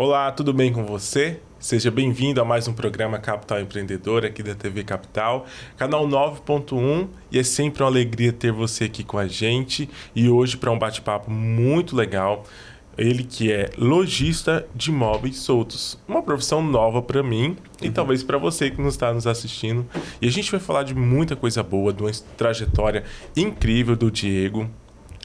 Olá, tudo bem com você? Seja bem-vindo a mais um programa Capital Empreendedor aqui da TV Capital, canal 9.1, e é sempre uma alegria ter você aqui com a gente. E hoje para um bate-papo muito legal, ele que é lojista de móveis soltos, uma profissão nova para mim e talvez para você que nos está nos assistindo. E a gente vai falar de muita coisa boa, de uma trajetória incrível do Diego.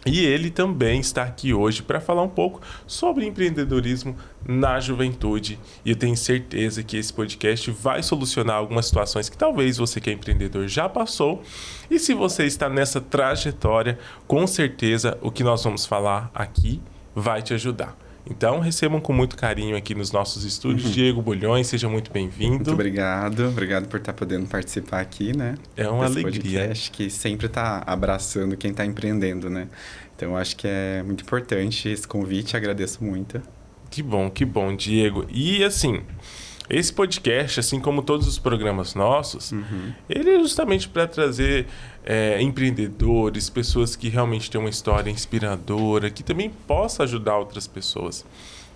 E ele também está aqui hoje para falar um pouco sobre empreendedorismo na juventude. E eu tenho certeza que esse podcast vai solucionar algumas situações que talvez você que é empreendedor já passou. E se você está nessa trajetória, com certeza o que nós vamos falar aqui vai te ajudar. Então, recebam com muito carinho aqui nos nossos estúdios. Diego Bulhões, seja muito bem-vindo. Muito obrigado por estar podendo participar aqui, né? É uma alegria. Podcast que sempre está abraçando quem está empreendendo, né? Então, eu acho que é muito importante esse convite, agradeço muito. Que bom, Diego. E assim, esse podcast, assim como todos os programas nossos, ele é justamente para trazer empreendedores, pessoas que realmente têm uma história inspiradora, que também possa ajudar outras pessoas,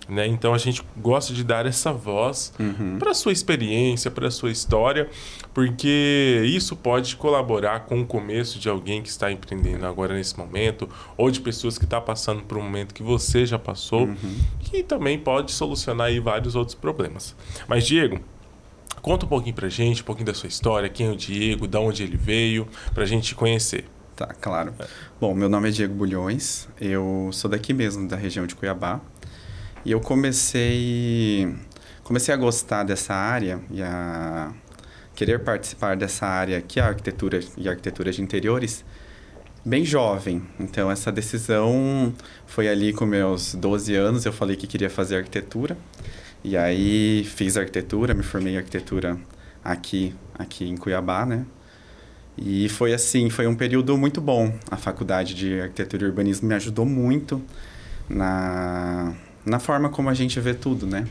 né? Então a gente gosta de dar essa voz para a sua experiência, para a sua história, porque isso pode colaborar com o começo de alguém que está empreendendo agora nesse momento, ou de pessoas que estão passando por um momento que você já passou, que também pode solucionar aí vários outros problemas. Mas, Diego, conta um pouquinho pra gente, um pouquinho da sua história, quem é o Diego, de onde ele veio, pra gente te conhecer. Tá, claro. Bom, meu nome é Diego Bulhões, eu sou daqui mesmo, da região de Cuiabá, e eu comecei a gostar dessa área e a querer participar dessa área que é a arquitetura e arquitetura de interiores, bem jovem. Então, essa decisão foi ali com meus 12 anos, eu falei que queria fazer arquitetura. E aí, fiz arquitetura, me formei em arquitetura aqui em Cuiabá, né? E foi assim, foi um período muito bom. A faculdade de arquitetura e urbanismo me ajudou muito na forma como a gente vê tudo, né?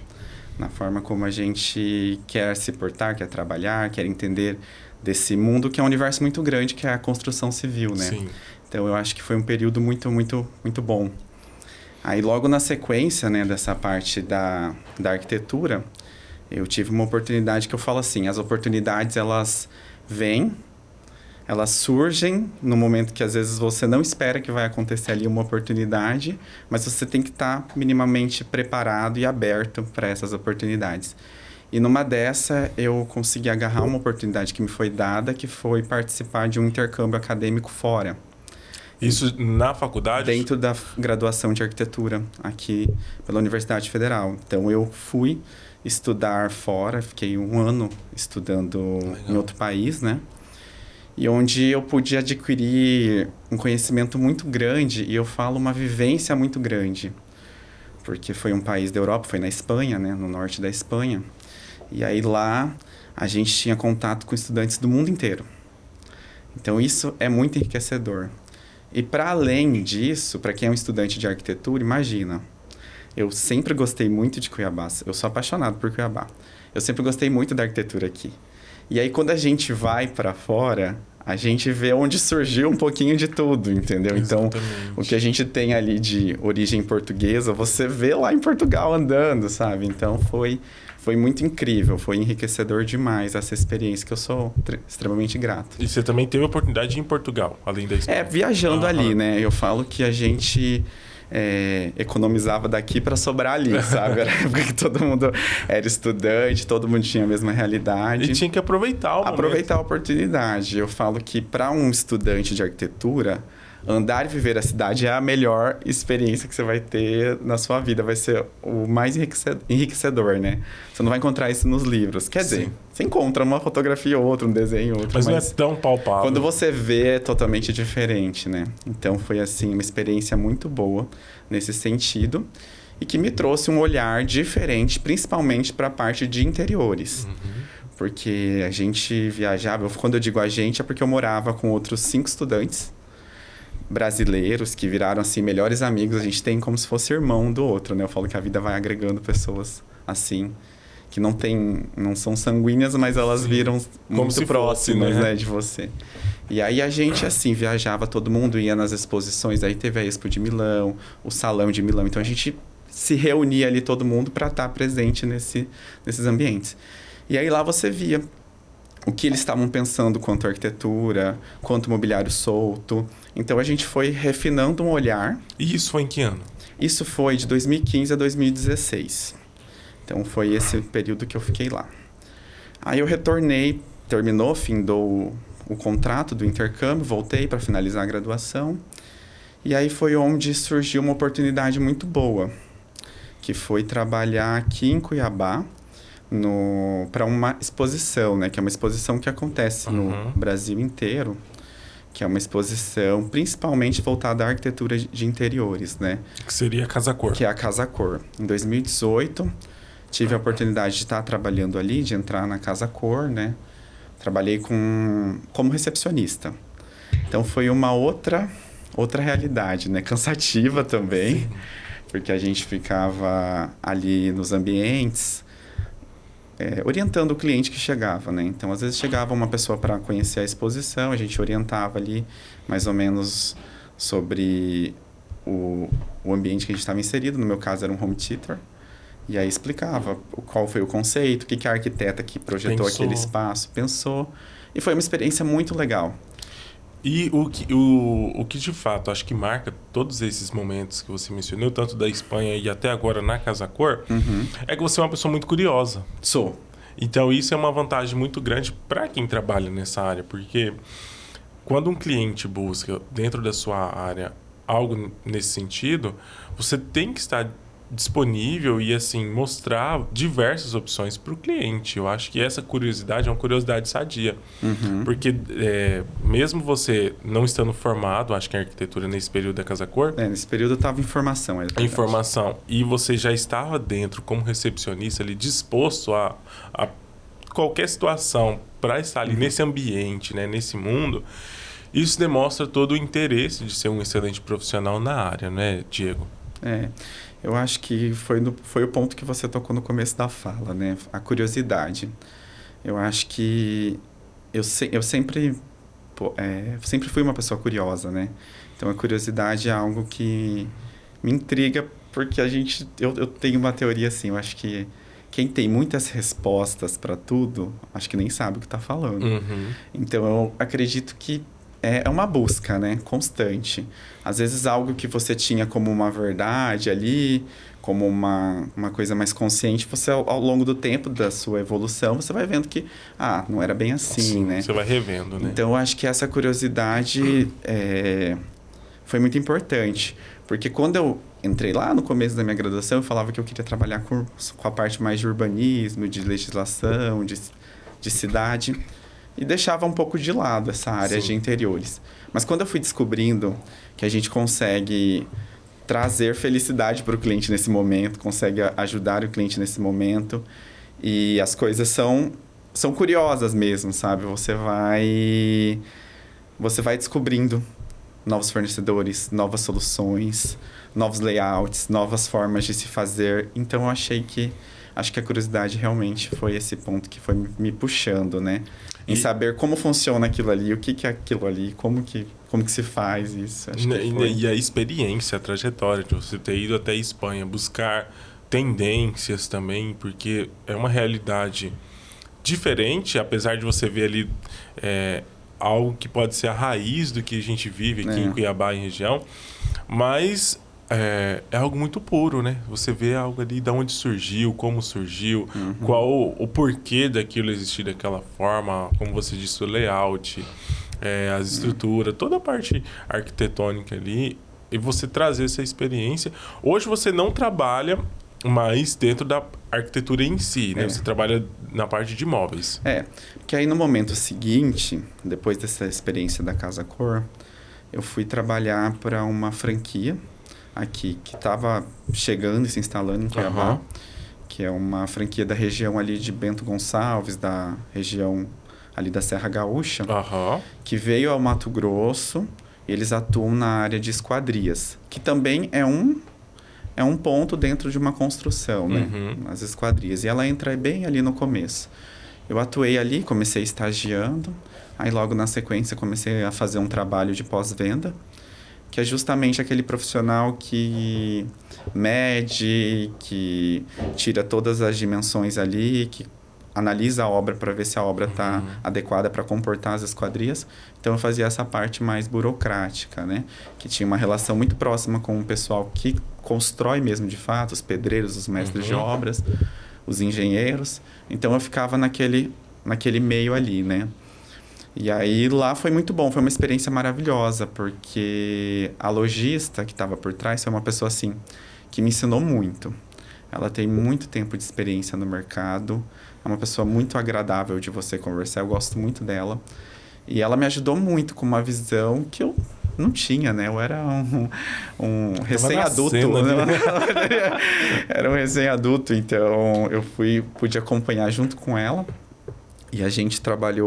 Na forma como a gente quer se portar, quer trabalhar, quer entender desse mundo que é um universo muito grande, que é a construção civil, né? Sim. Então, eu acho que foi um período muito, muito, muito bom. Aí, logo na sequência, né, dessa parte da arquitetura, eu tive uma oportunidade que eu falo assim, as oportunidades, elas vêm, elas surgem no momento que às vezes você não espera que vai acontecer ali uma oportunidade, mas você tem que estar minimamente preparado e aberto para essas oportunidades. E numa dessa, eu consegui agarrar uma oportunidade que me foi dada, que foi participar de um intercâmbio acadêmico fora. Isso na faculdade? Dentro da graduação de arquitetura, aqui pela Universidade Federal. Então, eu fui estudar fora, fiquei um ano estudando em outro país, né? E onde eu pude adquirir um conhecimento muito grande, e eu falo uma vivência muito grande. Porque foi um país da Europa, foi na Espanha, né? No norte da Espanha. E aí lá, a gente tinha contato com estudantes do mundo inteiro. Então, isso é muito enriquecedor. E para além disso, para quem é um estudante de arquitetura, imagina, eu sempre gostei muito de Cuiabá, eu sou apaixonado por Cuiabá. Eu sempre gostei muito da arquitetura aqui. E aí, quando a gente vai para fora, a gente vê onde surgiu um pouquinho de tudo, entendeu? Exatamente. Então, o que a gente tem ali de origem portuguesa, você vê lá em Portugal andando, sabe? Então, foi muito incrível, foi enriquecedor demais essa experiência, que eu sou extremamente grato. E você também teve a oportunidade de ir em Portugal, além da Espanha? Viajando ali, né? Eu falo que a gente economizava daqui para sobrar ali, sabe? Era época que todo mundo era estudante, todo mundo tinha a mesma realidade. E tinha que aproveitar o momento. Aproveitar a oportunidade. Eu falo que para um estudante de arquitetura, andar e viver a cidade é a melhor experiência que você vai ter na sua vida. Vai ser o mais enriquecedor, né? Você não vai encontrar isso nos livros. Quer dizer, você encontra uma fotografia ou outra, um desenho ou outro. Mas não é tão palpável. Quando você vê, é totalmente diferente, né? Então, foi, assim, uma experiência muito boa nesse sentido. E que me trouxe um olhar diferente, principalmente para a parte de interiores. Porque a gente viajava... Quando eu digo a gente, é porque eu morava com outros 5 estudantes brasileiros que viraram, assim, melhores amigos. A gente tem como se fosse irmão do outro, né? Eu falo que a vida vai agregando pessoas assim, que não são sanguíneas, mas elas viram muito próximas, né, de você. E aí a gente, assim, viajava, todo mundo ia nas exposições. Aí teve a Expo de Milão, o Salão de Milão. Então a gente se reunia ali todo mundo para estar presente nesses ambientes. E aí lá você via o que eles estavam pensando quanto à arquitetura, quanto ao mobiliário solto. Então a gente foi refinando um olhar. E isso foi em que ano? Isso foi de 2015 a 2016. Então foi esse período que eu fiquei lá. Aí eu retornei, findou o contrato do intercâmbio, voltei para finalizar a graduação. E aí foi onde surgiu uma oportunidade muito boa, que foi trabalhar aqui em Cuiabá para uma exposição, né? Que é uma exposição que acontece no Brasil inteiro, que é uma exposição principalmente voltada à arquitetura de interiores, né? Que seria a Casa Cor. Que é a Casa Cor. Em 2018, tive a oportunidade de estar trabalhando ali, de entrar na Casa Cor, né? Trabalhei como recepcionista. Então, foi uma outra realidade, né? Cansativa também, sim, porque a gente ficava ali nos ambientes, orientando o cliente que chegava, né? Então, às vezes chegava uma pessoa para conhecer a exposição, a gente orientava ali mais ou menos sobre o ambiente que a gente estava inserido. No meu caso, era um home theater. E aí explicava qual foi o conceito, o que a arquiteta que projetou aquele espaço pensou. E foi uma experiência muito legal. E o que de fato acho que marca todos esses momentos que você mencionou, tanto da Espanha e até agora na Casa Cor, é que você é uma pessoa muito curiosa. Sou. Então isso é uma vantagem muito grande para quem trabalha nessa área, porque quando um cliente busca dentro da sua área algo nesse sentido, você tem que estar disponível e assim mostrar diversas opções para o cliente. Eu acho que essa curiosidade é uma curiosidade sadia, porque mesmo você não estando formado, acho que em arquitetura nesse período da Casa Cor, nesse período eu estava em formação, e você já estava dentro como recepcionista ali, disposto a qualquer situação para estar ali nesse ambiente, né, nesse mundo. Isso demonstra todo o interesse de ser um excelente profissional na área, né, Diego? Eu acho que foi o ponto que você tocou no começo da fala, né? A curiosidade. Eu acho que eu sempre fui uma pessoa curiosa, né? Então, a curiosidade é algo que me intriga, porque eu tenho uma teoria assim, eu acho que quem tem muitas respostas para tudo, acho que nem sabe o que está falando. Então, eu acredito que é uma busca, né? Constante. Às vezes algo que você tinha como uma verdade ali, como uma coisa mais consciente, você ao longo do tempo da sua evolução, você vai vendo que, não era bem assim, sim, né? Você vai revendo, né? Então, eu acho que essa curiosidade foi muito importante. Porque quando eu entrei lá no começo da minha graduação, eu falava que eu queria trabalhar com a parte mais de urbanismo, de legislação, de cidade. E deixava um pouco de lado essa área, sim, de interiores. Mas quando eu fui descobrindo que a gente consegue trazer felicidade para o cliente nesse momento, consegue ajudar o cliente nesse momento, e as coisas são curiosas mesmo, sabe? Você vai descobrindo novos fornecedores, novas soluções, novos layouts, novas formas de se fazer. Então, eu acho que a curiosidade realmente foi esse ponto que foi me puxando, né? Em saber como funciona aquilo ali, o que é aquilo ali, como que se faz isso. E a experiência, a trajetória de você ter ido até a Espanha, buscar tendências também, porque é uma realidade diferente, apesar de você ver ali algo que pode ser a raiz do que a gente vive aqui em Cuiabá, em região, mas é algo muito puro, né? Você vê algo ali, de onde surgiu, como surgiu, qual o porquê daquilo existir daquela forma, como você disse, o layout, as estruturas, toda a parte arquitetônica ali, e você trazer essa experiência. Hoje você não trabalha mais dentro da arquitetura em si, né? Você trabalha na parte de móveis. Porque aí no momento seguinte, depois dessa experiência da Casa Cor, eu fui trabalhar para uma franquia aqui, que estava chegando e se instalando em Cuiabá, que é uma franquia da região ali de Bento Gonçalves, da região ali da Serra Gaúcha, que veio ao Mato Grosso, e eles atuam na área de esquadrias, que também é um ponto dentro de uma construção, né? As esquadrias. E ela entra bem ali no começo. Eu atuei ali, comecei estagiando, aí logo na sequência comecei a fazer um trabalho de pós-venda, que é justamente aquele profissional que mede, que tira todas as dimensões ali, que analisa a obra para ver se a obra está adequada para comportar as esquadrias. Então, eu fazia essa parte mais burocrática, né? Que tinha uma relação muito próxima com o pessoal que constrói mesmo de fato, os pedreiros, os mestres de obras, os engenheiros. Então, eu ficava naquele meio ali, né? E aí, lá foi muito bom, foi uma experiência maravilhosa, porque a lojista que estava por trás foi uma pessoa, assim, que me ensinou muito. Ela tem muito tempo de experiência no mercado, é uma pessoa muito agradável de você conversar, eu gosto muito dela. E ela me ajudou muito com uma visão que eu não tinha, né? Eu era um recém-adulto. Né? Era um recém-adulto, então eu pude acompanhar junto com ela. E a gente trabalhei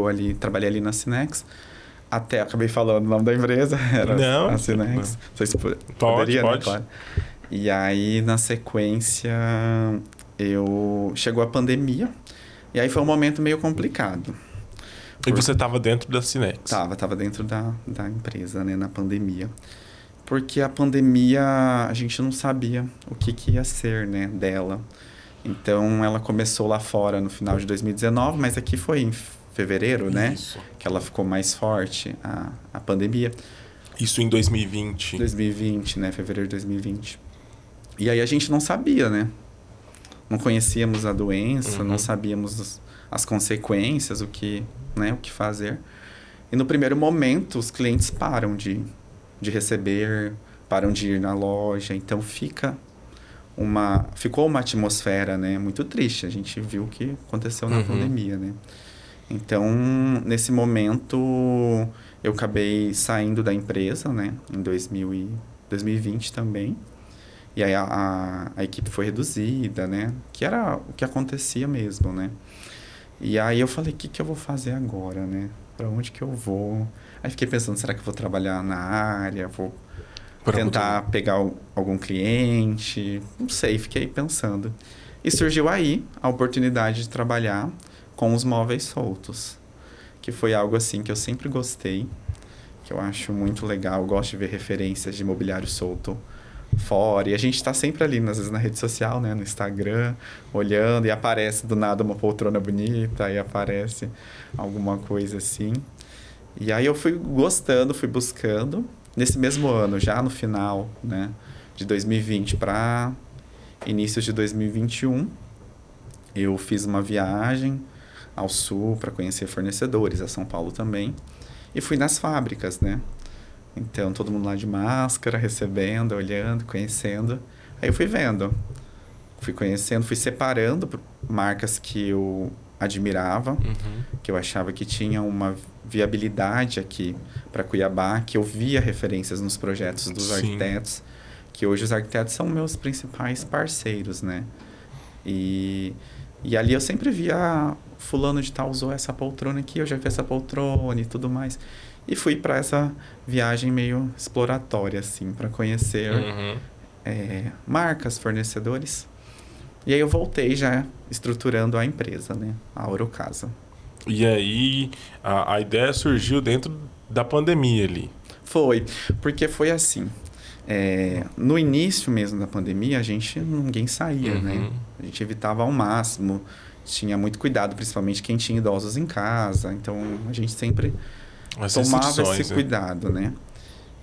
ali na Cinex. Até, acabei falando o nome da empresa, era não, a Cinex. Não sei se poderia, pode. Né? Claro. E aí, na sequência, chegou a pandemia. E aí foi um momento meio complicado. E você estava dentro da Cinex? Tava dentro da empresa, né, na pandemia. Porque a pandemia, a gente não sabia o que ia ser, né, dela. Então, ela começou lá fora no final de 2019, mas aqui foi em fevereiro, né? Isso. Que ela ficou mais forte, a pandemia. Isso em 2020? 2020, né? Fevereiro de 2020. E aí a gente não sabia, né? Não conhecíamos a doença, não sabíamos as consequências, o que fazer. E no primeiro momento, os clientes param de receber, param de ir na loja. Então, ficou uma atmosfera, né, muito triste. A gente viu o que aconteceu na pandemia, né? Então, nesse momento, eu acabei saindo da empresa, né, em 2020 também. E aí a equipe foi reduzida, né? Que era o que acontecia mesmo, né? E aí eu falei, o que eu vou fazer agora, né? Para onde que eu vou? Aí fiquei pensando, será que eu vou trabalhar na área? Vou tentar pegar algum cliente? Não sei, fiquei pensando. E surgiu aí a oportunidade de trabalhar com os móveis soltos, que foi algo assim que eu sempre gostei, que eu acho muito legal. Eu gosto de ver referências de mobiliário solto fora. E a gente está sempre ali, às vezes, na rede social, né? No Instagram, olhando, e aparece do nada uma poltrona bonita, aí aparece alguma coisa assim. E aí eu fui gostando, fui buscando. Nesse mesmo ano, já no final, né, de 2020 para início de 2021, eu fiz uma viagem ao sul para conhecer fornecedores, a São Paulo também. E fui nas fábricas, né? Então, todo mundo lá de máscara, recebendo, olhando, conhecendo. Aí eu fui vendo, fui conhecendo, fui separando marcas que eu admirava, que eu achava que tinham uma viabilidade aqui para Cuiabá, que eu via referências nos projetos dos arquitetos, que hoje os arquitetos são meus principais parceiros, né? E ali eu sempre via, fulano de tal usou essa poltrona aqui, eu já vi essa poltrona e tudo mais. E fui para essa viagem meio exploratória, assim, para conhecer marcas, fornecedores. E aí eu voltei já estruturando a empresa, né? A Orocasa. E aí a ideia surgiu dentro da pandemia ali. Foi, porque foi assim. No início mesmo da pandemia, ninguém saía, né? A gente evitava ao máximo, tinha muito cuidado, principalmente quem tinha idosos em casa. Então, a gente sempre tomava esse cuidado, né?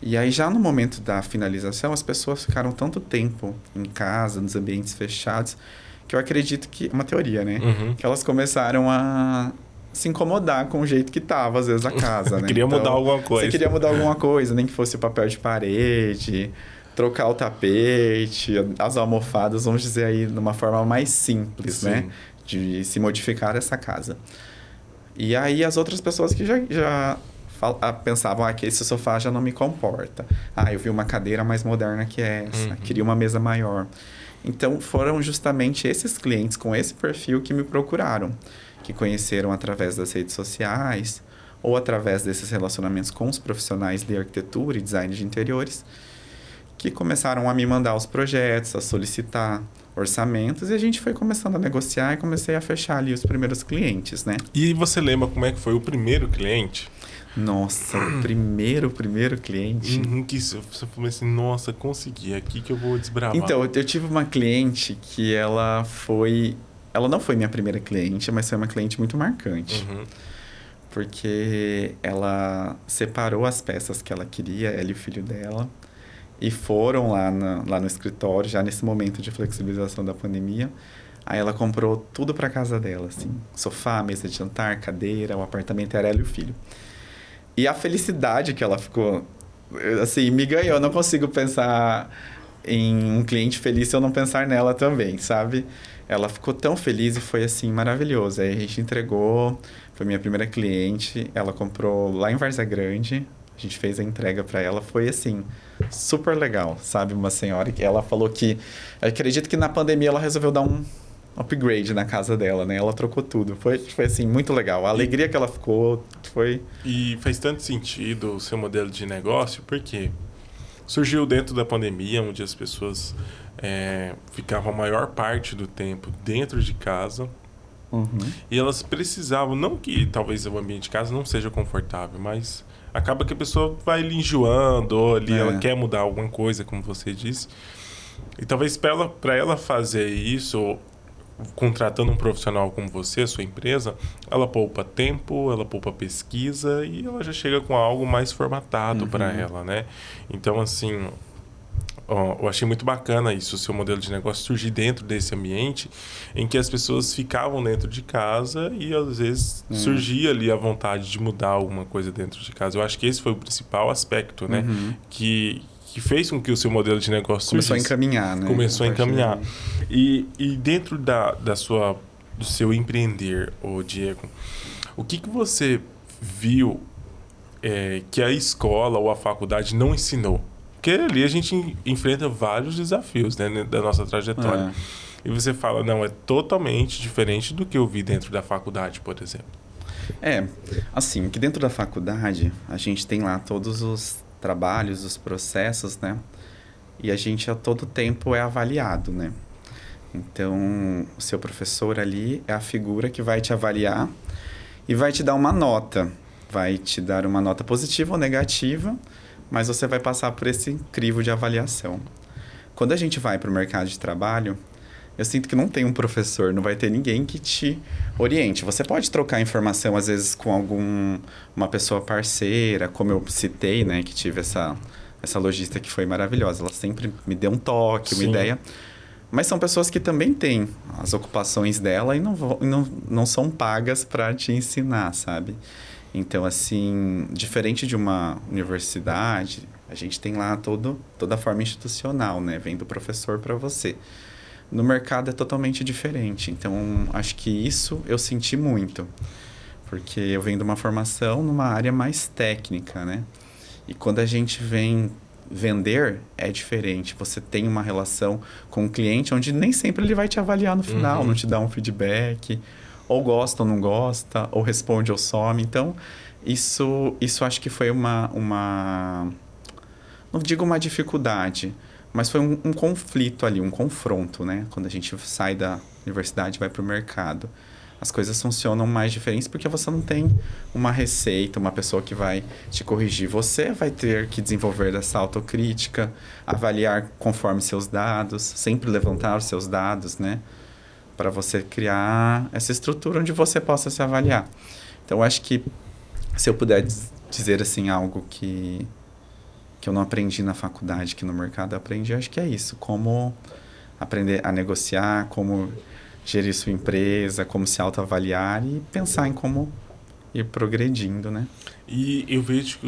E aí, já no momento da finalização, as pessoas ficaram tanto tempo em casa, nos ambientes fechados, que eu acredito que... É uma teoria, né? Que elas começaram a se incomodar com o jeito que estava, às vezes, a casa, né? Queria mudar alguma coisa. Você queria mudar alguma coisa, nem que fosse o papel de parede, trocar o tapete, as almofadas, vamos dizer aí, de uma forma mais simples, né? De se modificar essa casa. E aí, as outras pessoas que já pensavam que esse sofá já não me comporta. Eu vi uma cadeira mais moderna que essa, queria uma mesa maior. Então, foram justamente esses clientes com esse perfil que me procuraram, que conheceram através das redes sociais ou através desses relacionamentos com os profissionais de arquitetura e design de interiores, que começaram a me mandar os projetos, a solicitar orçamentos, e a gente foi começando a negociar e comecei a fechar ali os primeiros clientes, né? E você lembra como é que foi o primeiro cliente? Nossa, o primeiro cliente. Que você falou assim, nossa, consegui, é aqui que eu vou desbravar. Então, eu tive uma cliente que ela foi... Ela não foi minha primeira cliente, mas foi uma cliente muito marcante. Uhum. Porque ela separou as peças que ela queria, ela e o filho dela, e foram lá no escritório, já nesse momento de flexibilização da pandemia. Aí ela comprou tudo para casa dela, assim, sofá, mesa de jantar, cadeira, o apartamento era ela e o filho. E a felicidade que ela ficou, assim, me ganhou. Eu não consigo pensar em um cliente feliz se eu não pensar nela também, sabe? Ela ficou tão feliz e foi, assim, maravilhoso. Aí a gente entregou, foi minha primeira cliente, ela comprou lá em Várzea Grande, a gente fez a entrega para ela, foi, assim, super legal, sabe? Uma senhora que ela falou que, eu acredito que na pandemia ela resolveu dar um upgrade na casa dela, né? Ela trocou tudo. Foi assim, muito legal. A alegria que ela ficou foi... E faz tanto sentido o seu modelo de negócio, porque surgiu dentro da pandemia, onde as pessoas ficavam a maior parte do tempo dentro de casa. Uhum. E elas precisavam, não que talvez o ambiente de casa não seja confortável, mas acaba que a pessoa vai ali enjoando, ou ali ela quer mudar alguma coisa, como você disse. E talvez para ela fazer isso, contratando um profissional como você, a sua empresa, ela poupa tempo, ela poupa pesquisa e ela já chega com algo mais formatado para ela, né? Então, assim, eu achei muito bacana isso, o seu modelo de negócio surgir dentro desse ambiente em que as pessoas ficavam dentro de casa e às vezes surgia ali a vontade de mudar alguma coisa dentro de casa. Eu acho que esse foi o principal aspecto, né? Que fez com que o seu modelo de negócio começou a encaminhar, né? Começou a encaminhar. E dentro do seu empreender, Diego, o que você viu que a escola ou a faculdade não ensinou? Porque ali a gente enfrenta vários desafios, né, da nossa trajetória. E você fala, não, é totalmente diferente do que eu vi dentro da faculdade, por exemplo. Assim, que dentro da faculdade a gente tem lá todos os trabalhos, os processos, né? E a gente a todo tempo é avaliado, né? Então, o seu professor ali é a figura que vai te avaliar e vai te dar uma nota. Vai te dar uma nota positiva ou negativa, mas você vai passar por esse crivo de avaliação. Quando a gente vai para o mercado de trabalho, eu sinto que não tem um professor, não vai ter ninguém que te oriente. Você pode trocar informação, às vezes, com uma pessoa parceira, como eu citei, né? Que tive essa lojista que foi maravilhosa. Ela sempre me deu um toque, uma ideia. Mas são pessoas que também têm as ocupações dela e não são pagas para te ensinar, sabe? Então, assim, diferente de uma universidade, a gente tem lá toda a forma institucional, né? Vem do professor para você. No mercado é totalmente diferente. Então, acho que isso eu senti muito. Porque eu venho de uma formação numa área mais técnica, né? E quando a gente vem vender, é diferente. Você tem uma relação com o cliente onde nem sempre ele vai te avaliar no final, não te dá um feedback, ou gosta ou não gosta, ou responde ou some. Então, isso acho que foi uma não digo uma dificuldade, mas foi um conflito ali, um confronto, né? Quando a gente sai da universidade e vai para o mercado. As coisas funcionam mais diferentes porque você não tem uma receita, uma pessoa que vai te corrigir. Você vai ter que desenvolver essa autocrítica, avaliar conforme seus dados, sempre levantar os seus dados, né? Para você criar essa estrutura onde você possa se avaliar. Então, acho que se eu puder dizer assim algo que eu não aprendi na faculdade, que no mercado eu aprendi, acho que é isso. Como aprender a negociar, como gerir sua empresa, como se autoavaliar e pensar em como ir progredindo, né? E eu vejo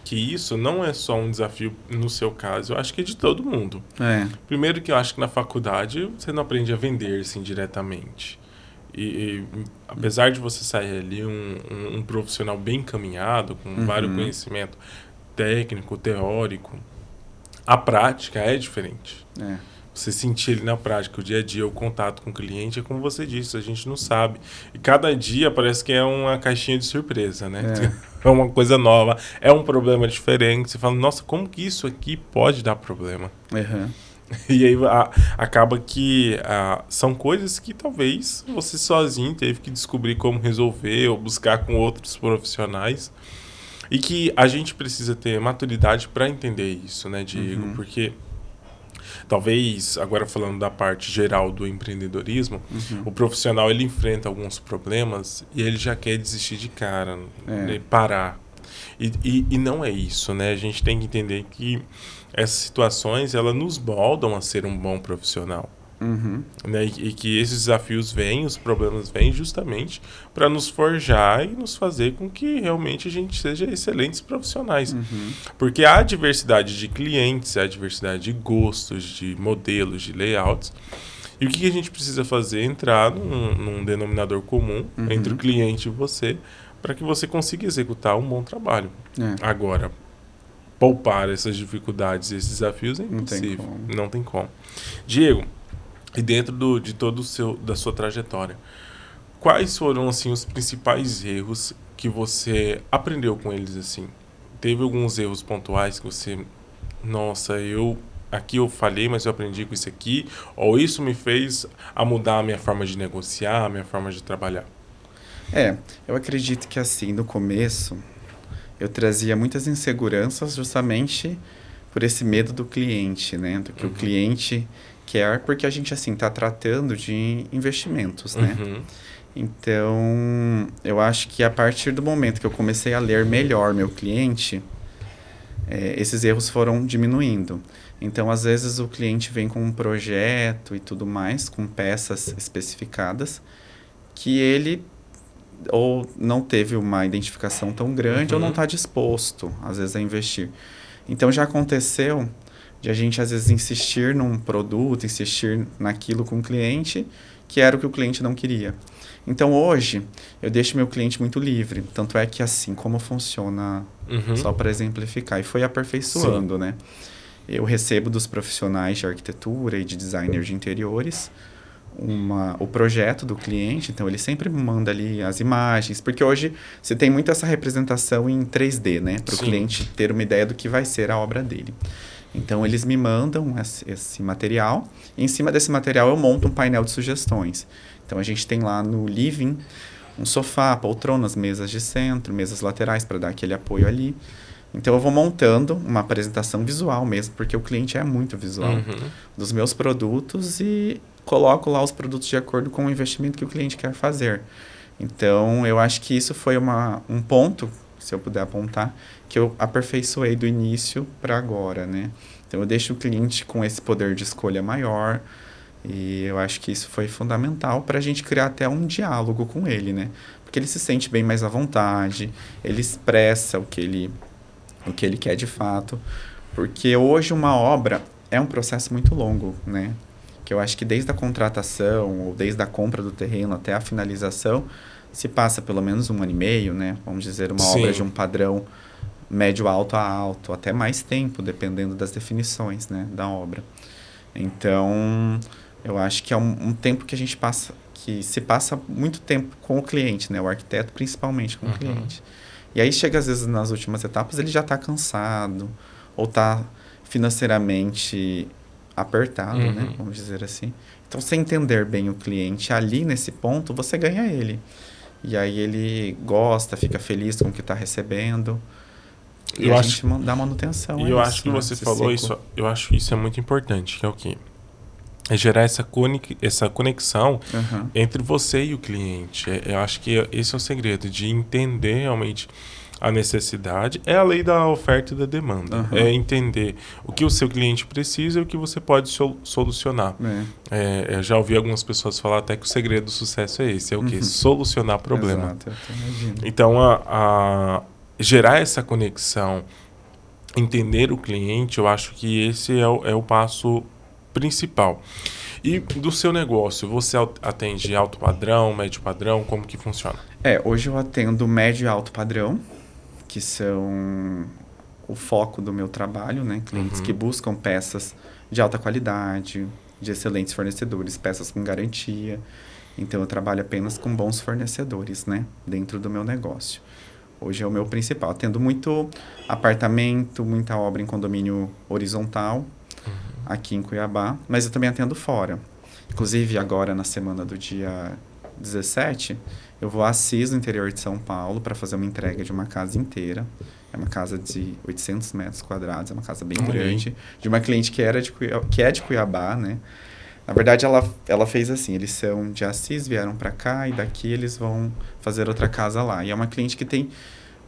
que isso não é só um desafio no seu caso, eu acho que é de todo mundo. Primeiro que eu acho que na faculdade você não aprende a vender assim diretamente. E apesar de você sair ali um profissional bem encaminhado, com vários conhecimentos técnico, teórico, a prática é diferente. Você sentir ele na prática, o dia a dia, o contato com o cliente, é como você disse, a gente não sabe. E cada dia parece que é uma caixinha de surpresa, né? É uma coisa nova, é um problema diferente. Você fala, nossa, como que isso aqui pode dar problema? E aí acaba que são coisas que talvez você sozinho teve que descobrir como resolver ou buscar com outros profissionais. E que a gente precisa ter maturidade para entender isso, né, Diego? Porque talvez, agora falando da parte geral do empreendedorismo, o profissional ele enfrenta alguns problemas e ele já quer desistir de cara, né, parar. E não é isso, né? A gente tem que entender que essas situações, elas nos moldam a ser um bom profissional. Né? E que esses desafios vêm, os problemas vêm justamente para nos forjar e nos fazer com que realmente a gente seja excelentes profissionais. Porque há diversidade de clientes, há diversidade de gostos, de modelos, de layouts. E o que a gente precisa fazer é entrar num denominador comum entre o cliente e você, para que você consiga executar um bom trabalho. Agora, poupar essas dificuldades, esses desafios é impossível. Não tem como. Diego, e dentro de todo da sua trajetória, quais foram assim os principais erros que você aprendeu com eles assim? Teve alguns erros pontuais que você, nossa, aqui eu falhei, mas eu aprendi com isso aqui, ou isso me fez a mudar a minha forma de negociar, a minha forma de trabalhar? Eu acredito que assim, no começo, eu trazia muitas inseguranças justamente por esse medo do cliente, né? Do que o cliente quer, porque a gente, assim, está tratando de investimentos, né? Então, eu acho que a partir do momento que eu comecei a ler melhor meu cliente, esses erros foram diminuindo. Então, às vezes, o cliente vem com um projeto e tudo mais, com peças especificadas, que ele ou não teve uma identificação tão grande ou não está disposto, às vezes, a investir. Então, já aconteceu de a gente, às vezes, insistir num produto, insistir naquilo com o cliente, que era o que o cliente não queria. Então, hoje, eu deixo meu cliente muito livre. Tanto é que, assim, como funciona, só para exemplificar, e foi aperfeiçoando, né? Eu recebo dos profissionais de arquitetura e de designer de interiores o projeto do cliente, então ele sempre me manda ali as imagens, porque hoje você tem muito essa representação em 3D, né? Para o cliente ter uma ideia do que vai ser a obra dele. Então, eles me mandam esse material, e em cima desse material eu monto um painel de sugestões. Então, a gente tem lá no living um sofá, poltronas, mesas de centro, mesas laterais para dar aquele apoio ali. Então, eu vou montando uma apresentação visual mesmo, porque o cliente é muito visual dos meus produtos e coloco lá os produtos de acordo com o investimento que o cliente quer fazer. Então, eu acho que isso foi um ponto, se eu puder apontar, que eu aperfeiçoei do início para agora, né? Então, eu deixo o cliente com esse poder de escolha maior e eu acho que isso foi fundamental para a gente criar até um diálogo com ele, né? Porque ele se sente bem mais à vontade, ele expressa o que ele quer de fato, porque hoje uma obra é um processo muito longo, né? Que eu acho que desde a contratação ou desde a compra do terreno até a finalização se passa pelo menos 1 ano e meio, né? Vamos dizer, uma obra de um padrão médio alto a alto, até mais tempo, dependendo das definições, né, da obra. Então, eu acho que é um tempo que a gente passa, que se passa muito tempo com o cliente, né? O arquiteto principalmente com o cliente. E aí chega às vezes nas últimas etapas, ele já está cansado ou está financeiramente apertado, né? Vamos dizer assim. Então, você entender bem o cliente ali nesse ponto, você ganha ele. E aí ele gosta, fica feliz com o que está recebendo. E a gente dá manutenção. E eu acho que você falou isso, eu acho que isso é muito importante, que é o quê? É gerar essa conexão entre você e o cliente. Eu acho que esse é o segredo, de entender realmente a necessidade. É a lei da oferta e da demanda. É entender o que o seu cliente precisa e o que você pode solucionar. Eu já ouvi algumas pessoas falar até que o segredo do sucesso é esse. É o quê? Solucionar problema. Exato, eu imagino. Então, gerar essa conexão, entender o cliente, eu acho que esse é o passo principal. E do seu negócio, você atende alto padrão, médio padrão, como que funciona? Hoje eu atendo médio e alto padrão, que são o foco do meu trabalho, né? Clientes que buscam peças de alta qualidade, de excelentes fornecedores, peças com garantia. Então, eu trabalho apenas com bons fornecedores, né? Dentro do meu negócio. Hoje é o meu principal. Atendo muito apartamento, muita obra em condomínio horizontal, aqui em Cuiabá, mas eu também atendo fora. Inclusive, agora, na semana do dia 17, eu vou a Assis, no interior de São Paulo, para fazer uma entrega de uma casa inteira. É uma casa de 800 metros quadrados, é uma casa bem grande, de uma cliente que é de Cuiabá, né? Na verdade, ela fez assim, eles são de Assis, vieram para cá, e daqui eles vão fazer outra casa lá. E é uma cliente que tem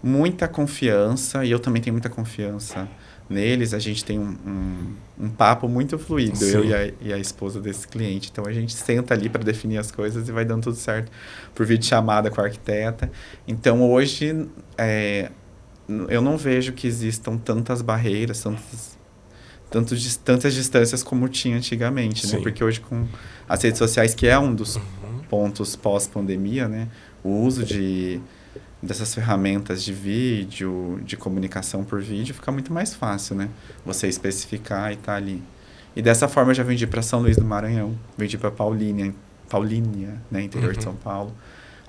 muita confiança, e eu também tenho muita confiança neles. A gente tem um papo muito fluido, Sim. eu e a esposa desse cliente. Então, a gente senta ali para definir as coisas e vai dando tudo certo por videochamada com a arquiteta. Então, hoje, eu não vejo que existam tantas barreiras, tantas distâncias como tinha antigamente, né? Porque hoje, com as redes sociais, que é um dos pontos pós-pandemia, né? O uso dessas ferramentas de vídeo, de comunicação por vídeo, fica muito mais fácil, né? Você especificar e tá ali. E dessa forma eu já vendi para São Luís do Maranhão, vendi para Paulínia, né? Interior de São Paulo.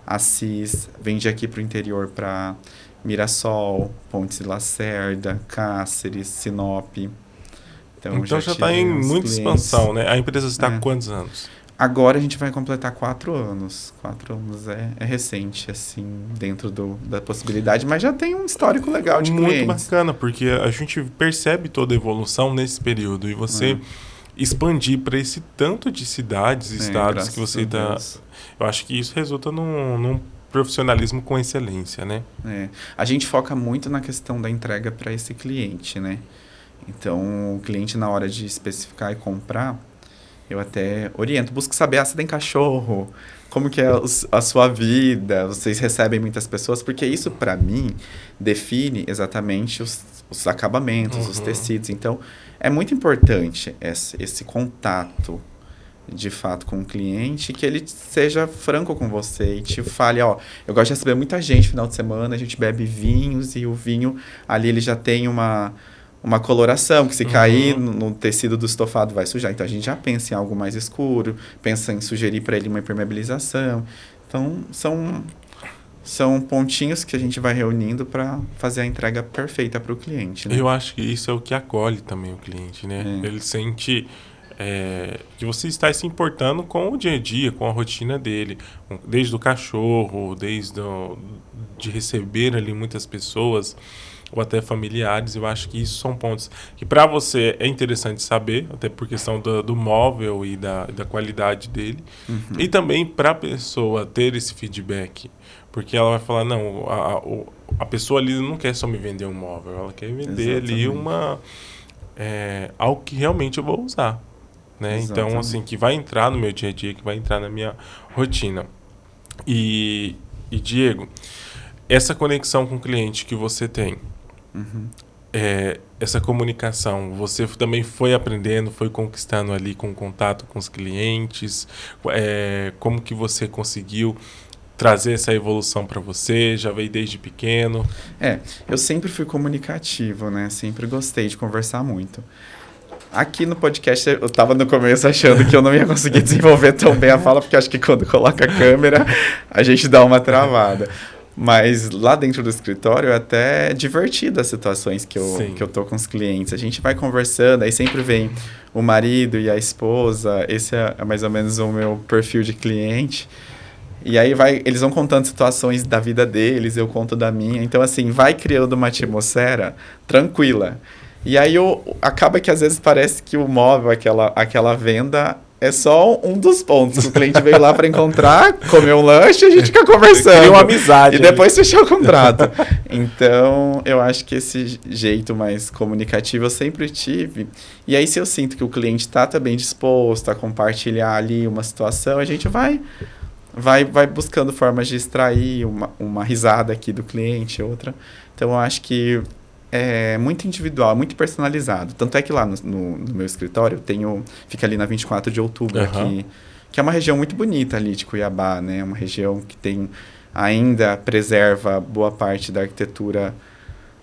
Assis, vendi aqui para o interior para Mirassol, Pontes de Lacerda, Cáceres, Sinop. Então já está em muita expansão, né? A empresa está há quantos anos? Agora a gente vai completar 4 anos. 4 anos é recente, assim, dentro da possibilidade, mas já tem um histórico legal de clientes. Muito bacana, porque a gente percebe toda a evolução nesse período. E você expandir para esse tanto de cidades e estados que você está... Eu acho que isso resulta num profissionalismo com excelência, né? A gente foca muito na questão da entrega para esse cliente, né? Então, o cliente, na hora de especificar e comprar, eu até oriento, busco saber, você tem cachorro, como que é a sua vida, vocês recebem muitas pessoas, porque isso, para mim, define exatamente os acabamentos, os tecidos. Então, é muito importante esse contato, de fato, com o cliente, que ele seja franco com você e te fale, eu gosto de receber muita gente no final de semana, a gente bebe vinhos e o vinho ali ele já tem uma coloração, que se cair no tecido do estofado vai sujar. Então, a gente já pensa em algo mais escuro, pensa em sugerir para ele uma impermeabilização. Então, são pontinhos que a gente vai reunindo para fazer a entrega perfeita para o cliente, né? Eu acho que isso é o que acolhe também o cliente, né? Ele sente que você está se importando com o dia a dia, com a rotina dele. Desde o cachorro, de receber ali muitas pessoas, ou até familiares. Eu acho que isso são pontos que para você é interessante saber, até por questão do móvel e da qualidade dele. E também para a pessoa ter esse feedback, porque ela vai falar, não, a pessoa ali não quer só me vender um móvel, ela quer vender ali algo que realmente eu vou usar, né? Então, assim, que vai entrar no meu dia a dia, que vai entrar na minha rotina. E Diego, essa conexão com o cliente que você tem, essa comunicação, você também foi aprendendo, foi conquistando ali com o contato com os clientes, como que você conseguiu trazer essa evolução para você? Já veio desde pequeno? Eu sempre fui comunicativo, né? Sempre gostei de conversar muito. Aqui no podcast, eu estava no começo achando que eu não ia conseguir desenvolver tão bem a fala, porque acho que quando coloca a câmera, a gente dá uma travada. Mas lá dentro do escritório é até divertido as situações que eu tô com os clientes. A gente vai conversando, aí sempre vem o marido e a esposa. Esse é mais ou menos o meu perfil de cliente. E aí eles vão contando situações da vida deles, eu conto da minha. Então, assim, vai criando uma atmosfera tranquila. E aí acaba que às vezes parece que o móvel, aquela venda, é só um dos pontos. O cliente veio lá para encontrar, comer um lanche e a gente fica conversando. Cria uma amizade. E depois fechar o contrato. Então, eu acho que esse jeito mais comunicativo eu sempre tive. E aí, se eu sinto que o cliente está também disposto a compartilhar ali uma situação, a gente vai buscando formas de extrair uma risada aqui do cliente, outra. Então, eu acho que é muito individual, muito personalizado. Tanto é que lá no meu escritório fica ali na 24 de outubro, que é uma região muito bonita ali de Cuiabá, né? Uma região que ainda preserva boa parte da arquitetura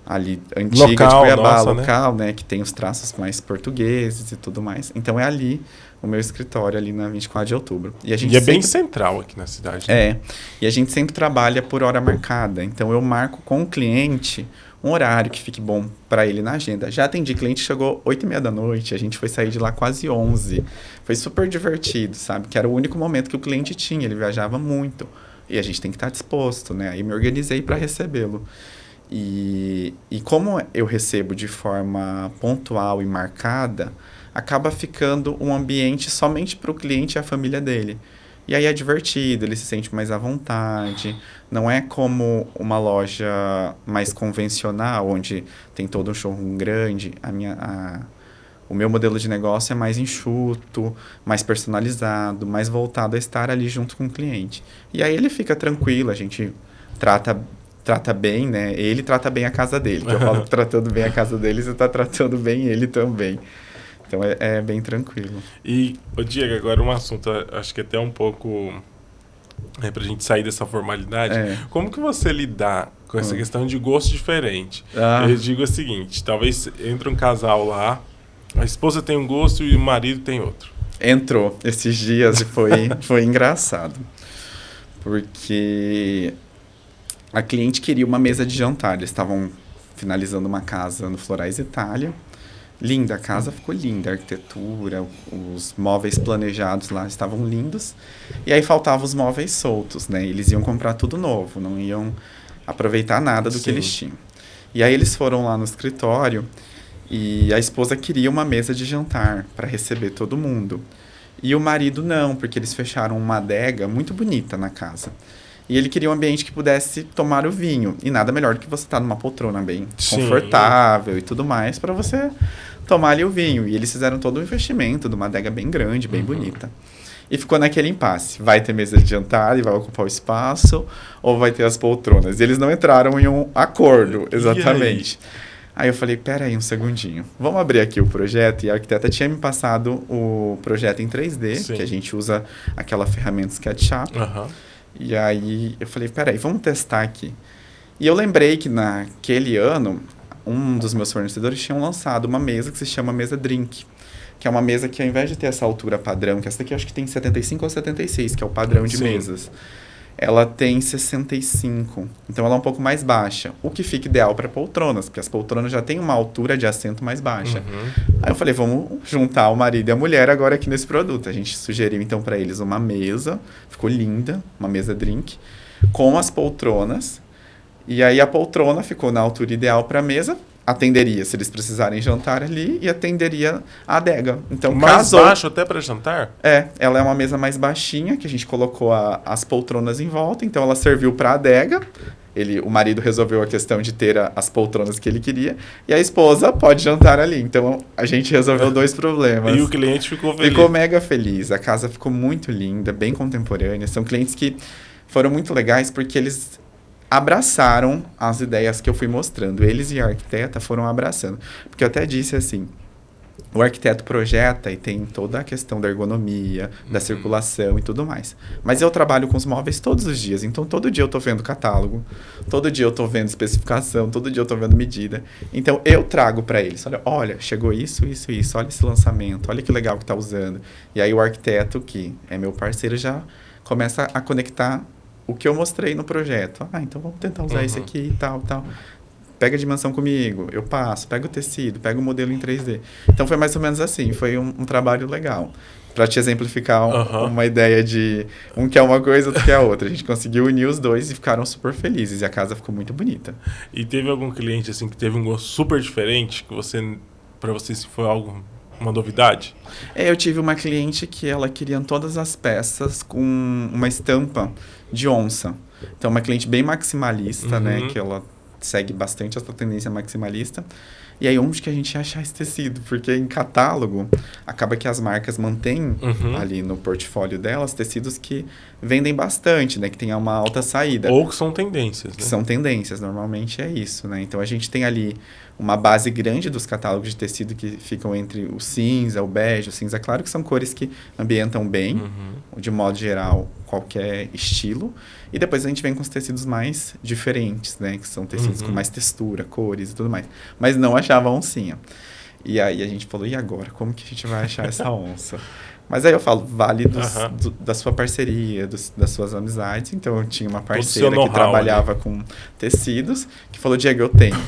ali antiga de Cuiabá, local, né? Que tem os traços mais portugueses e tudo mais. Então é ali o meu escritório, ali na 24 de outubro. E é bem central aqui na cidade. Né? E a gente sempre trabalha por hora marcada. Então eu marco com o cliente um horário que fique bom para ele na agenda. Já atendi cliente que chegou 8h30 da noite, a gente foi sair de lá quase 11. Foi super divertido, sabe? Que era o único momento que o cliente tinha, ele viajava muito. E a gente tem que estar disposto, né? Aí me organizei para recebê-lo. E como eu recebo de forma pontual e marcada, acaba ficando um ambiente somente para o cliente e a família dele. E aí é divertido, ele se sente mais à vontade. Não é como uma loja mais convencional, onde tem todo um showroom grande. O meu modelo de negócio é mais enxuto, mais personalizado, mais voltado a estar ali junto com o cliente. E aí ele fica tranquilo, a gente trata bem, né? Ele trata bem a casa dele. Que eu falo que tratando bem a casa dele, você está tratando bem ele também. Então, é bem tranquilo. E, Diego, agora um assunto, acho que até um pouco pra gente sair dessa formalidade. Como que você lidar com essa questão de gosto diferente? Eu digo o seguinte, talvez entre um casal lá, a esposa tem um gosto e o marido tem outro. Entrou esses dias e foi engraçado. Porque a cliente queria uma mesa de jantar. Eles estavam finalizando uma casa no Florais Itália. Linda, a casa ficou linda, a arquitetura, os móveis planejados lá estavam lindos. E aí faltavam os móveis soltos, né? Eles iam comprar tudo novo, não iam aproveitar nada do que eles tinham. E aí eles foram lá no escritório e a esposa queria uma mesa de jantar para receber todo mundo. E o marido não, porque eles fecharam uma adega muito bonita na casa. E ele queria um ambiente que pudesse tomar o vinho. E nada melhor do que você estar numa poltrona bem confortável e tudo mais para você tomar ali o vinho. E eles fizeram todo um investimento de uma adega bem grande, bem bonita. E ficou naquele impasse. Vai ter mesa de jantar e vai ocupar o espaço ou vai ter as poltronas? E eles não entraram em um acordo, exatamente. Aí eu falei, peraí um segundinho. Vamos abrir aqui o projeto. E a arquiteta tinha me passado o projeto em 3D, que a gente usa aquela ferramenta SketchUp. E aí eu falei, peraí, vamos testar aqui. E eu lembrei que naquele ano, um dos meus fornecedores tinham lançado uma mesa que se chama mesa Drink, que é uma mesa que ao invés de ter essa altura padrão, que essa daqui eu acho que tem 75 ou 76, que é o padrão de mesas, ela tem 65, então ela é um pouco mais baixa, o que fica ideal para poltronas, porque as poltronas já têm uma altura de assento mais baixa. Aí eu falei, vamos juntar o marido e a mulher agora aqui nesse produto. A gente sugeriu então para eles uma mesa, ficou linda, uma mesa drink, com as poltronas, e aí a poltrona ficou na altura ideal para a mesa, atenderia se eles precisarem jantar ali e atenderia a adega. Então, mais baixo até para jantar? Ela é uma mesa mais baixinha, que a gente colocou as poltronas em volta, então ela serviu para a adega. O marido resolveu a questão de ter as poltronas que ele queria e a esposa pode jantar ali. Então, a gente resolveu dois problemas. E o cliente ficou feliz. Ficou mega feliz. A casa ficou muito linda, bem contemporânea. São clientes que foram muito legais porque eles abraçaram as ideias que eu fui mostrando. Eles e a arquiteta foram abraçando. Porque eu até disse assim, o arquiteto projeta e tem toda a questão da ergonomia, da circulação e tudo mais. Mas eu trabalho com os móveis todos os dias. Então, todo dia eu estou vendo catálogo, todo dia eu estou vendo especificação, todo dia eu estou vendo medida. Então, eu trago para eles. Olha, chegou isso, isso, isso. Olha esse lançamento. Olha que legal que está usando. E aí, o arquiteto, que é meu parceiro, já começa a conectar o que eu mostrei no projeto. Então vamos tentar usar esse aqui e tal. Pega a dimensão comigo, eu passo, pega o tecido, pega o modelo em 3D. Então foi mais ou menos assim, foi um trabalho legal. Para te exemplificar uma ideia de um quer uma coisa, outro quer a outra. A gente conseguiu unir os dois e ficaram super felizes. E a casa ficou muito bonita. E teve algum cliente assim que teve um gosto super diferente, que para você foi uma novidade? Eu tive uma cliente que ela queria todas as peças com uma estampa de onça. Então, uma cliente bem maximalista, né? Que ela segue bastante essa tendência maximalista. E aí, onde que a gente ia achar esse tecido? Porque em catálogo, acaba que as marcas mantêm ali no portfólio delas tecidos que vendem bastante, né? Que tem uma alta saída. Ou que são tendências, né? São tendências, normalmente é isso, né? Então, a gente tem ali uma base grande dos catálogos de tecido que ficam entre o cinza, o bege, o cinza claro, que são cores que ambientam bem, de modo geral, qualquer estilo. E depois a gente vem com os tecidos mais diferentes, né? Que são tecidos com mais textura, cores e tudo mais. Mas não achava a oncinha. E aí a gente falou, e agora? Como que a gente vai achar essa onça? Mas aí eu falo, vale da sua parceria, das suas amizades. Então eu tinha uma parceira que trabalhava com tecidos, que falou, Diego, eu tenho.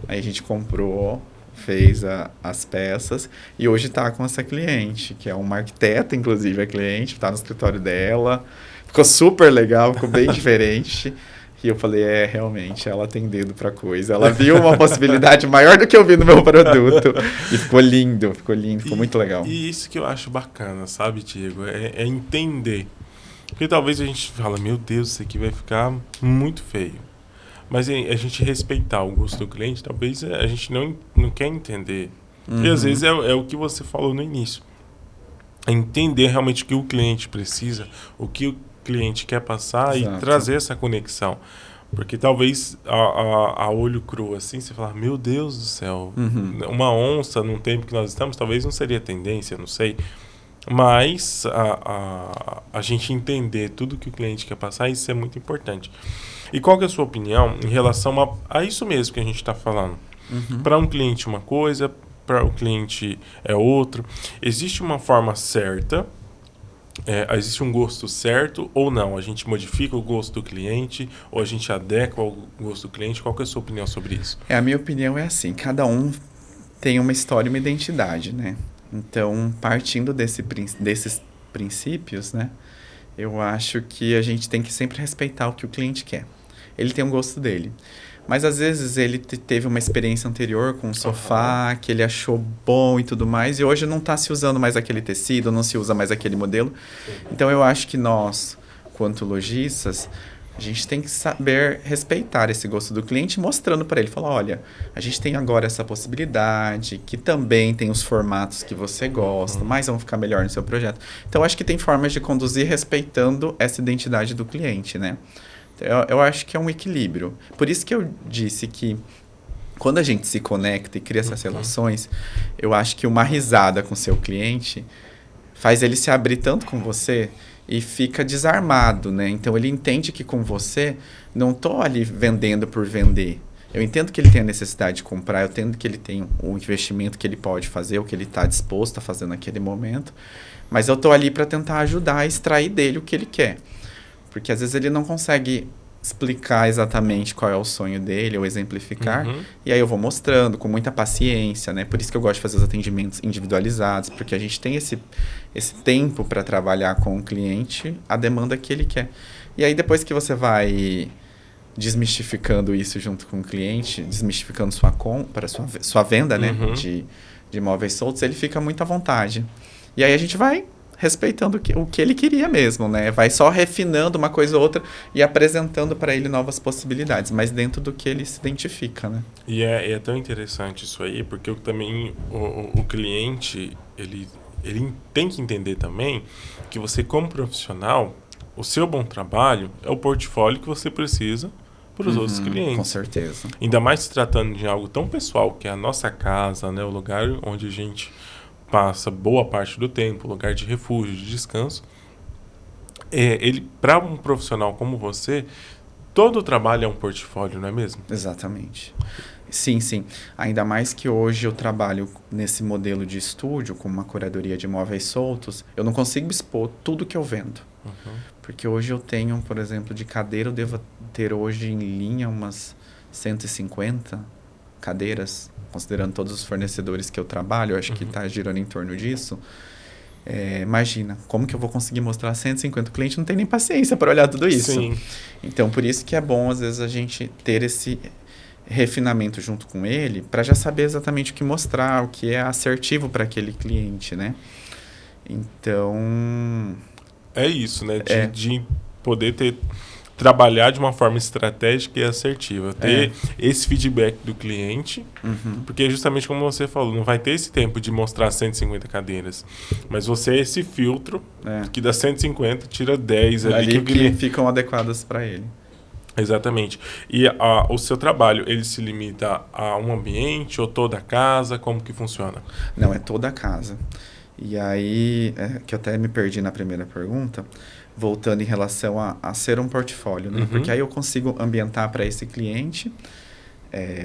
Aí a gente comprou, fez as peças e hoje está com essa cliente, que é uma arquiteta, inclusive, a cliente, está no escritório dela. Ficou super legal, ficou bem diferente. E eu falei, realmente, ela tem dedo pra coisa. Ela viu uma possibilidade maior do que eu vi no meu produto. E ficou lindo, ficou muito legal. E isso que eu acho bacana, sabe, Diego? É entender. Porque talvez a gente fala, meu Deus, isso aqui vai ficar muito feio. Mas a gente respeitar o gosto do cliente, talvez a gente não quer entender. E às vezes é o que você falou no início. É entender realmente o que o cliente precisa, o que o cliente quer passar. Exato. E trazer essa conexão. Porque talvez a olho cru assim, você falar, meu Deus do céu, uma onça num tempo que nós estamos, talvez não seria tendência, não sei. Mas a gente entender tudo que o cliente quer passar, isso é muito importante. E qual que é a sua opinião em relação a isso mesmo que a gente está falando? Para um cliente uma coisa, para o cliente é outro. Existe uma forma certa, existe um gosto certo ou não? A gente modifica o gosto do cliente ou a gente adequa ao gosto do cliente? Qual que é a sua opinião sobre isso? A minha opinião é assim, cada um tem uma história e uma identidade, né? Então, partindo desses princípios, né? Eu acho que a gente tem que sempre respeitar o que o cliente quer. Ele tem um gosto dele. Mas, às vezes, ele teve uma experiência anterior com um sofá que ele achou bom e tudo mais, e hoje não está se usando mais aquele tecido, não se usa mais aquele modelo. Então, eu acho que nós, quanto lojistas, a gente tem que saber respeitar esse gosto do cliente, mostrando para ele, falar, olha, a gente tem agora essa possibilidade, que também tem os formatos que você gosta, mas vão ficar melhor no seu projeto. Então, acho que tem formas de conduzir respeitando essa identidade do cliente, né? Eu acho que é um equilíbrio. Por isso que eu disse que quando a gente se conecta e cria essas relações, eu acho que uma risada com o seu cliente faz ele se abrir tanto com você e fica desarmado, né? Então, ele entende que com você não estou ali vendendo por vender. Eu entendo que ele tem a necessidade de comprar, eu entendo que ele tem o investimento que ele pode fazer, o que ele está disposto a fazer naquele momento, mas eu estou ali para tentar ajudar a extrair dele o que ele quer. Porque às vezes ele não consegue explicar exatamente qual é o sonho dele ou exemplificar. E aí eu vou mostrando com muita paciência, né? Por isso que eu gosto de fazer os atendimentos individualizados, porque a gente tem esse tempo para trabalhar com o cliente, a demanda que ele quer. E aí depois que você vai desmistificando isso junto com o cliente, desmistificando sua compra, sua venda, né? De imóveis soltos, ele fica muito à vontade. E aí a gente vai respeitando o que ele queria mesmo, né? Vai só refinando uma coisa ou outra e apresentando para ele novas possibilidades, mas dentro do que ele se identifica, né? E é tão interessante isso aí, porque também o cliente, ele tem que entender também que você, como profissional, o seu bom trabalho é o portfólio que você precisa para os outros clientes. Com certeza. Ainda mais se tratando de algo tão pessoal, que é a nossa casa, né? O lugar onde a gente passa boa parte do tempo, lugar de refúgio, de descanso. Para um profissional como você, todo o trabalho é um portfólio, não é mesmo? Exatamente. Sim, sim. Ainda mais que hoje eu trabalho nesse modelo de estúdio, com uma curadoria de imóveis soltos, eu não consigo expor tudo que eu vendo. Porque hoje eu tenho, por exemplo, de cadeira, eu devo ter hoje em linha umas 150 cadeiras, considerando todos os fornecedores que eu trabalho, eu acho que está girando em torno disso. Imagina, como que eu vou conseguir mostrar 150 clientes? Não tem nem paciência para olhar tudo isso. Sim. Então, por isso que é bom, às vezes, a gente ter esse refinamento junto com ele, para já saber exatamente o que mostrar, o que é assertivo para aquele cliente, né? Então... É isso, né? De poder trabalhar de uma forma estratégica e assertiva. Ter esse feedback do cliente, porque justamente como você falou, não vai ter esse tempo de mostrar 150 cadeiras, mas você é esse filtro que dá 150, tira 10 ali que ficam adequadas para ele. Exatamente. E o seu trabalho, ele se limita a um ambiente ou toda a casa? Como que funciona? Não, é toda a casa. E aí, que eu até me perdi na primeira pergunta, voltando em relação a ser um portfólio, né? Porque aí eu consigo ambientar para esse cliente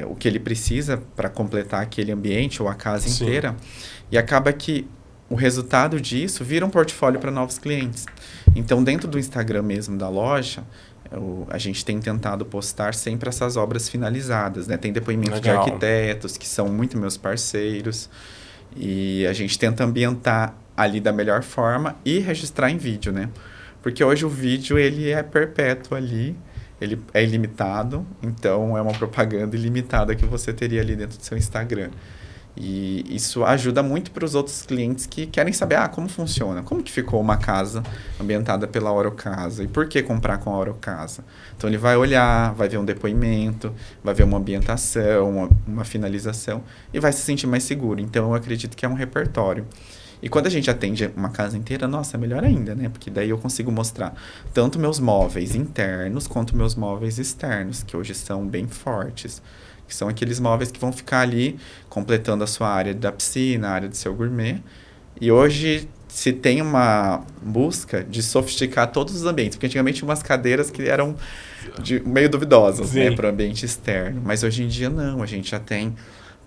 o que ele precisa para completar aquele ambiente ou a casa inteira. E acaba que o resultado disso vira um portfólio para novos clientes. Então, dentro do Instagram mesmo da loja, a gente tem tentado postar sempre essas obras finalizadas, né? Tem depoimentos de arquitetos, que são muito meus parceiros, e a gente tenta ambientar ali da melhor forma e registrar em vídeo, né? Porque hoje o vídeo, ele é perpétuo ali, ele é ilimitado, então é uma propaganda ilimitada que você teria ali dentro do seu Instagram. E isso ajuda muito para os outros clientes que querem saber como funciona, como que ficou uma casa ambientada pela Orocasa e por que comprar com a Orocasa. Então ele vai olhar, vai ver um depoimento, vai ver uma ambientação, uma finalização e vai se sentir mais seguro. Então eu acredito que é um repertório. E quando a gente atende uma casa inteira, nossa, é melhor ainda, né? Porque daí eu consigo mostrar tanto meus móveis internos quanto meus móveis externos, que hoje são bem fortes. Que são aqueles móveis que vão ficar ali completando a sua área da piscina, a área do seu gourmet. E hoje se tem uma busca de sofisticar todos os ambientes, porque antigamente tinha umas cadeiras que eram meio duvidosas, né, para o ambiente externo. Mas hoje em dia não, a gente já tem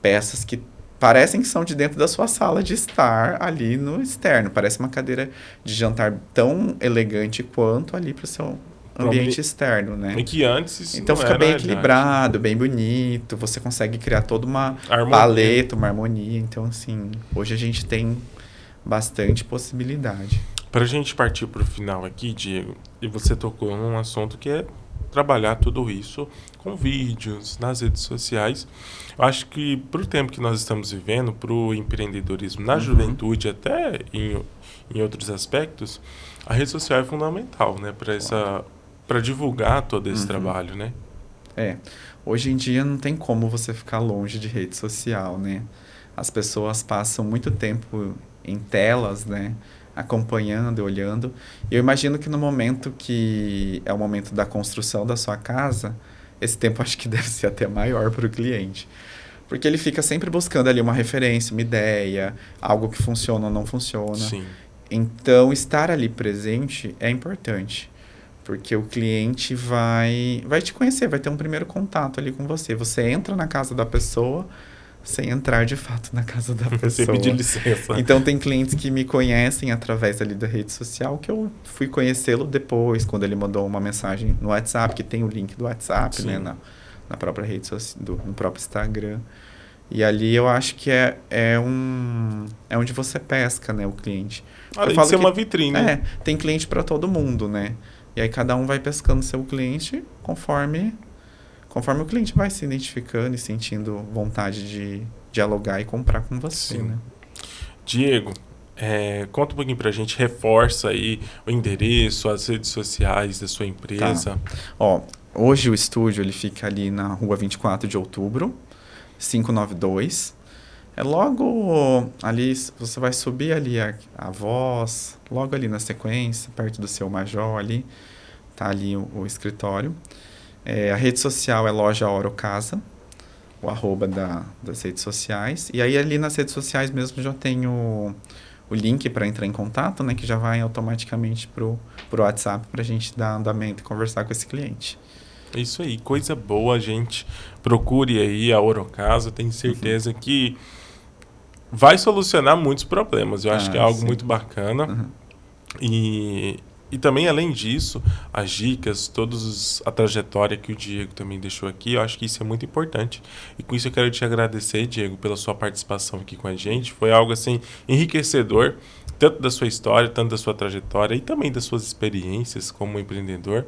peças que parecem que são de dentro da sua sala de estar ali no externo. Parece uma cadeira de jantar tão elegante quanto ali para o seu ambiente externo, né? E que antes então fica bem equilibrado, bem bonito, você consegue criar toda uma paleta, uma harmonia. Então, assim, hoje a gente tem bastante possibilidade. Para a gente partir para o final aqui, Diego, e você tocou num assunto que é trabalhar tudo isso com vídeos, nas redes sociais. Eu acho que para o tempo que nós estamos vivendo, para o empreendedorismo na juventude, até em outros aspectos, a rede social é fundamental, né, para divulgar todo esse trabalho, né? Hoje em dia não tem como você ficar longe de rede social, né? As pessoas passam muito tempo em telas, né? Acompanhando, olhando. Eu imagino que no momento que é o momento da construção da sua casa, esse tempo acho que deve ser até maior para o cliente. Porque ele fica sempre buscando ali uma referência, uma ideia, algo que funciona ou não funciona. Sim. Então, estar ali presente é importante. Porque o cliente vai te conhecer, vai ter um primeiro contato ali com você. Você entra na casa da pessoa sem entrar de fato na casa da pessoa. Sem pedir licença. Então, tem clientes que me conhecem através ali da rede social, que eu fui conhecê-lo depois, quando ele mandou uma mensagem no WhatsApp, que tem o link do WhatsApp, né, na própria rede social, no próprio Instagram. E ali eu acho que é onde você pesca, né, o cliente. Além de ser uma vitrine. Tem cliente para todo mundo, né? E aí cada um vai pescando seu cliente conforme o cliente vai se identificando e sentindo vontade de dialogar e comprar com você, né? Diego, conta um pouquinho pra gente, reforça aí o endereço, as redes sociais da sua empresa. Tá. Hoje o estúdio ele fica ali na rua 24 de outubro, 592. É logo ali, você vai subir ali a Voz, logo ali na sequência, perto do seu Major ali, tá ali o escritório. A rede social é Loja Orocasa, o @ das redes sociais. E aí ali nas redes sociais mesmo já tem o link para entrar em contato, né, que já vai automaticamente pro WhatsApp para a gente dar andamento e conversar com esse cliente. Isso aí, coisa boa, gente. Procure aí a Orocasa, tenho certeza que vai solucionar muitos problemas. Eu acho que é algo muito bacana. E também, além disso, as dicas, a trajetória que o Diego também deixou aqui, eu acho que isso é muito importante. E com isso eu quero te agradecer, Diego, pela sua participação aqui com a gente. Foi algo, assim, enriquecedor, tanto da sua história, tanto da sua trajetória e também das suas experiências como empreendedor.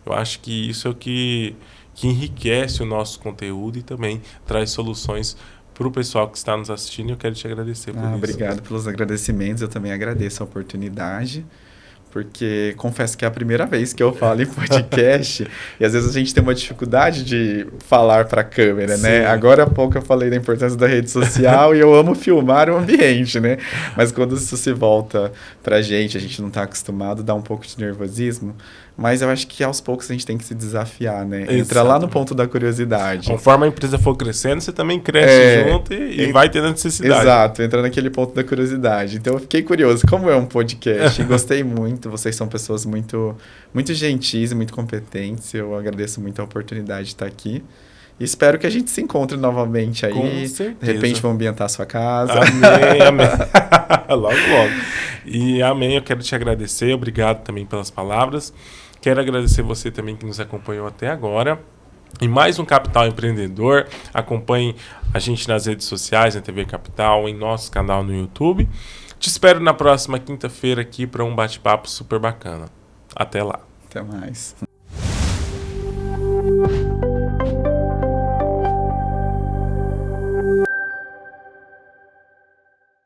Eu acho que isso é o que enriquece o nosso conteúdo e também traz soluções para o pessoal que está nos assistindo. Eu quero te agradecer por isso. Obrigado pelos agradecimentos. Eu também agradeço a oportunidade, porque confesso que é a primeira vez que eu falo em podcast e às vezes a gente tem uma dificuldade de falar para a câmera, né? Agora há pouco eu falei da importância da rede social e eu amo filmar o ambiente, né? Mas quando isso se volta para a gente não está acostumado, dá um pouco de nervosismo. Mas eu acho que aos poucos a gente tem que se desafiar, né? Entrar lá no ponto da curiosidade. Conforme a empresa for crescendo, você também cresce junto e vai tendo a necessidade. Exato, entrar naquele ponto da curiosidade. Então eu fiquei curioso, como é um podcast? Gostei muito, vocês são pessoas muito, muito gentis e muito competentes. Eu agradeço muito a oportunidade de estar aqui. E espero que a gente se encontre novamente aí. Com certeza. De repente vão ambientar a sua casa. Amém, amém. Logo, logo. E amém, eu quero te agradecer. Obrigado também pelas palavras. Quero agradecer você também que nos acompanhou até agora. E mais um Capital Empreendedor. Acompanhe a gente nas redes sociais, na TV Capital, em nosso canal no YouTube. Te espero na próxima quinta-feira aqui para um bate-papo super bacana. Até lá. Até mais.